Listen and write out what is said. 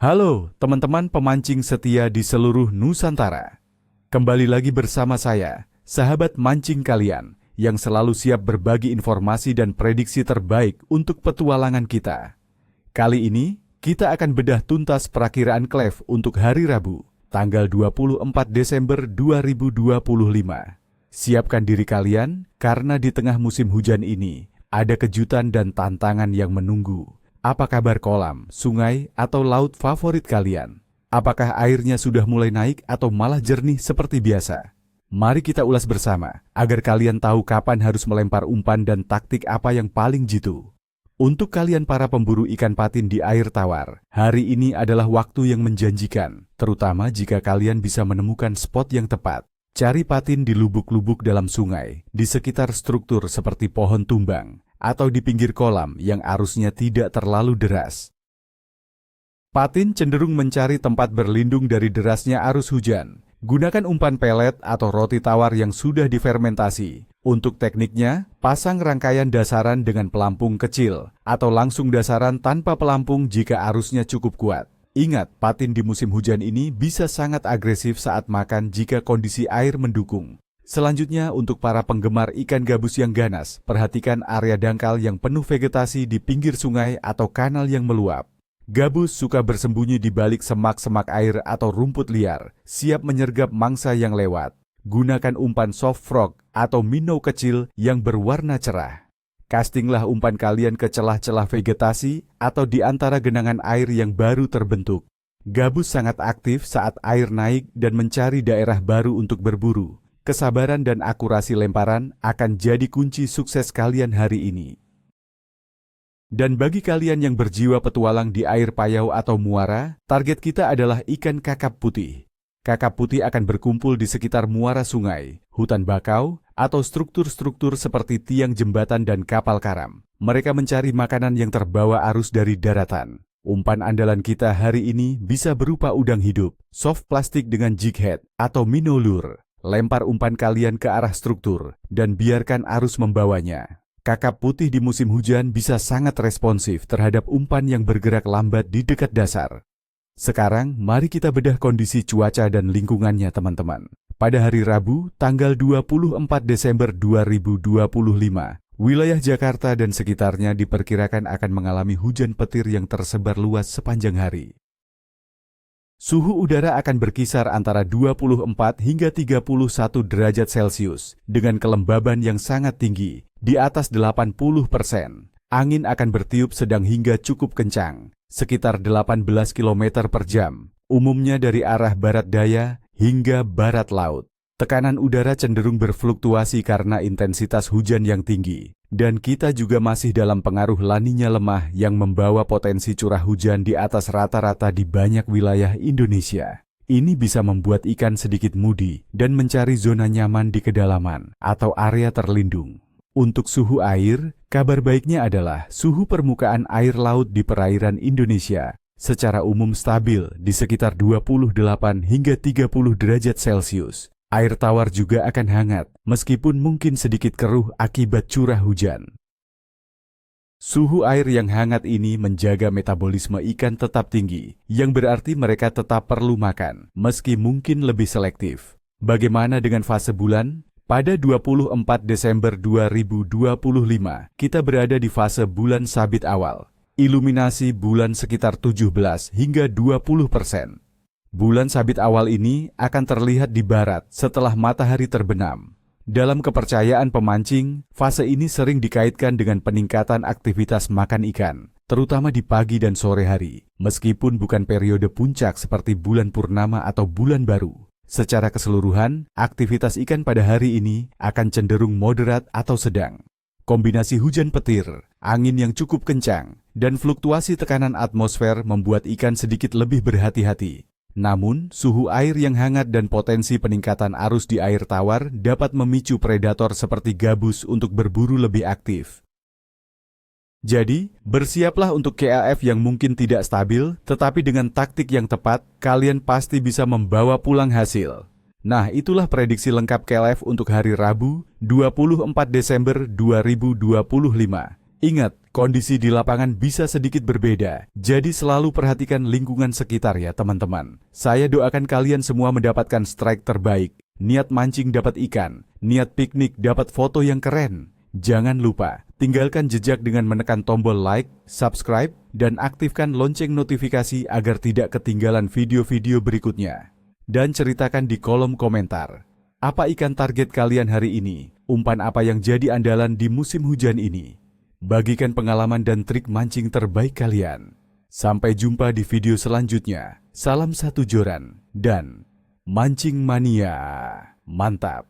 Halo teman-teman pemancing setia di seluruh Nusantara. Kembali lagi bersama saya, sahabat mancing kalian, yang selalu siap berbagi informasi dan prediksi terbaik untuk petualangan kita. Kali ini, kita akan bedah tuntas perakiraan Klef untuk hari Rabu, tanggal 24 Desember 2025. Siapkan diri kalian, karena di tengah musim hujan ini, ada kejutan dan tantangan yang menunggu. Apa kabar kolam, sungai, atau laut favorit kalian? Apakah airnya sudah mulai naik atau malah jernih seperti biasa? Mari kita ulas bersama, agar kalian tahu kapan harus melempar umpan dan taktik apa yang paling jitu. Untuk kalian para pemburu ikan patin di air tawar, hari ini adalah waktu yang menjanjikan, terutama jika kalian bisa menemukan spot yang tepat. Cari patin di lubuk-lubuk dalam sungai, di sekitar struktur seperti pohon tumbang, atau di pinggir kolam yang arusnya tidak terlalu deras. Patin cenderung mencari tempat berlindung dari derasnya arus hujan. Gunakan umpan pelet atau roti tawar yang sudah difermentasi. Untuk tekniknya, pasang rangkaian dasaran dengan pelampung kecil, atau langsung dasaran tanpa pelampung jika arusnya cukup kuat. Ingat, patin di musim hujan ini bisa sangat agresif saat makan jika kondisi air mendukung. Selanjutnya, untuk para penggemar ikan gabus yang ganas, perhatikan area dangkal yang penuh vegetasi di pinggir sungai atau kanal yang meluap. Gabus suka bersembunyi di balik semak-semak air atau rumput liar, siap menyergap mangsa yang lewat. Gunakan umpan soft frog atau minnow kecil yang berwarna cerah. Castinglah umpan kalian ke celah-celah vegetasi atau di antara genangan air yang baru terbentuk. Gabus sangat aktif saat air naik dan mencari daerah baru untuk berburu. Kesabaran dan akurasi lemparan akan jadi kunci sukses kalian hari ini. Dan bagi kalian yang berjiwa petualang di air payau atau muara, target kita adalah ikan kakap putih. Kakap putih akan berkumpul di sekitar muara sungai, hutan bakau, atau struktur-struktur seperti tiang jembatan dan kapal karam. Mereka mencari makanan yang terbawa arus dari daratan. Umpan andalan kita hari ini bisa berupa udang hidup, soft plastik dengan jig head, atau minnow lure. Lempar umpan kalian ke arah struktur, dan biarkan arus membawanya. Kakap putih di musim hujan bisa sangat responsif terhadap umpan yang bergerak lambat di dekat dasar. Sekarang, mari kita bedah kondisi cuaca dan lingkungannya teman-teman. Pada hari Rabu, tanggal 24 Desember 2025, wilayah Jakarta dan sekitarnya diperkirakan akan mengalami hujan petir yang tersebar luas sepanjang hari. Suhu udara akan berkisar antara 24 hingga 31 derajat Celcius, dengan kelembaban yang sangat tinggi, di atas 80%. Angin akan bertiup sedang hingga cukup kencang, sekitar 18 km per jam, umumnya dari arah barat daya hingga barat laut. Tekanan udara cenderung berfluktuasi karena intensitas hujan yang tinggi, dan kita juga masih dalam pengaruh La Niña lemah yang membawa potensi curah hujan di atas rata-rata di banyak wilayah Indonesia. Ini bisa membuat ikan sedikit mudi dan mencari zona nyaman di kedalaman atau area terlindung. Untuk suhu air, kabar baiknya adalah suhu permukaan air laut di perairan Indonesia secara umum stabil di sekitar 28 hingga 30 derajat Celcius. Air tawar juga akan hangat, meskipun mungkin sedikit keruh akibat curah hujan. Suhu air yang hangat ini menjaga metabolisme ikan tetap tinggi, yang berarti mereka tetap perlu makan, meski mungkin lebih selektif. Bagaimana dengan fase bulan? Pada 24 Desember 2025, kita berada di fase bulan sabit awal. Iluminasi bulan sekitar 17 hingga 20%. Bulan sabit awal ini akan terlihat di barat setelah matahari terbenam. Dalam kepercayaan pemancing, fase ini sering dikaitkan dengan peningkatan aktivitas makan ikan, terutama di pagi dan sore hari, meskipun bukan periode puncak seperti bulan purnama atau bulan baru. Secara keseluruhan, aktivitas ikan pada hari ini akan cenderung moderat atau sedang. Kombinasi hujan petir, angin yang cukup kencang, dan fluktuasi tekanan atmosfer membuat ikan sedikit lebih berhati-hati. Namun, suhu air yang hangat dan potensi peningkatan arus di air tawar dapat memicu predator seperti gabus untuk berburu lebih aktif. Jadi, bersiaplah untuk KLF yang mungkin tidak stabil, tetapi dengan taktik yang tepat, kalian pasti bisa membawa pulang hasil. Nah, itulah prediksi lengkap KLF untuk hari Rabu, 24 Desember 2025. Ingat, Kondisi di lapangan bisa sedikit berbeda, jadi selalu perhatikan lingkungan sekitar ya teman-teman. Saya doakan kalian semua mendapatkan strike terbaik. Niat mancing dapat ikan, niat piknik dapat foto yang keren. Jangan lupa, tinggalkan jejak dengan menekan tombol like, subscribe, dan aktifkan lonceng notifikasi agar tidak ketinggalan video-video berikutnya. Dan ceritakan di kolom komentar, apa ikan target kalian hari ini? Umpan apa yang jadi andalan di musim hujan ini? Bagikan pengalaman dan trik mancing terbaik kalian. Sampai jumpa di video selanjutnya. Salam satu joran dan mancing mania. Mantap!